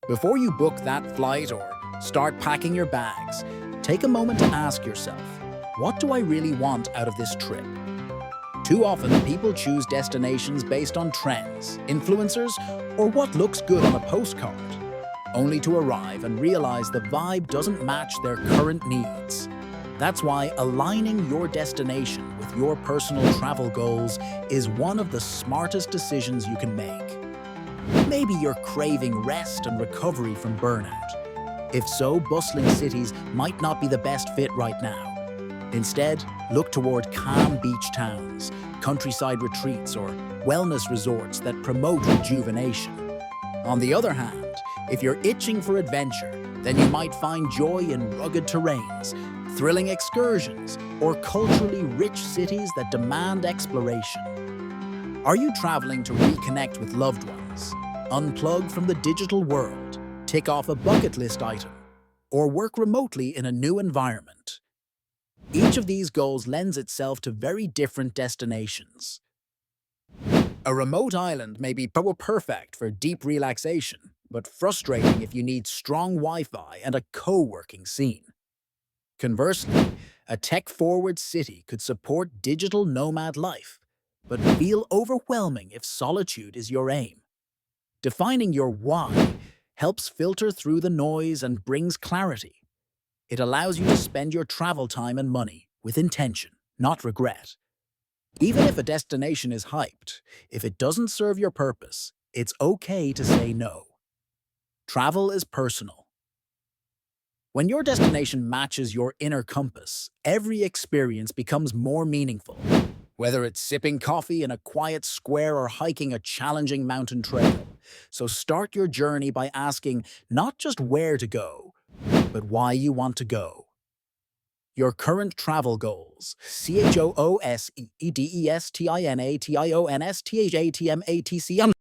Before you book that flight or start packing your bags, take a moment to ask yourself, what do I really want out of this trip? Too often, people choose destinations based on trends, influencers, or what looks good on a postcard, only to arrive and realize the vibe doesn't match their current needs. That's why aligning your destination with your personal travel goals is one of the smartest decisions you can make. Maybe you're craving rest and recovery from burnout. If so, bustling cities might not be the best fit right now. Instead, look toward calm beach towns, countryside retreats, or wellness resorts that promote rejuvenation. On the other hand, if you're itching for adventure, then you might find joy in rugged terrains, thrilling excursions, or culturally rich cities that demand exploration. Are you traveling to reconnect with loved ones, unplug from the digital world, tick off a bucket list item, or work remotely in a new environment? Each of these goals lends itself to very different destinations. A remote island may be perfect for deep relaxation, but frustrating if you need strong Wi-Fi and a co-working scene. Conversely, a tech-forward city could support digital nomad life, but feel overwhelming if solitude is your aim. Defining your why helps filter through the noise and brings clarity. It allows you to spend your travel time and money with intention, not regret. Even if a destination is hyped, if it doesn't serve your purpose, it's okay to say no. Travel is personal. When your destination matches your inner compass, every experience becomes more meaningful. Whether it's sipping coffee in a quiet square or hiking a challenging mountain trail. So start your journey by asking not just where to go, but why you want to go. Your current travel goals. CHOOSEDESTINATIONSTHATMATC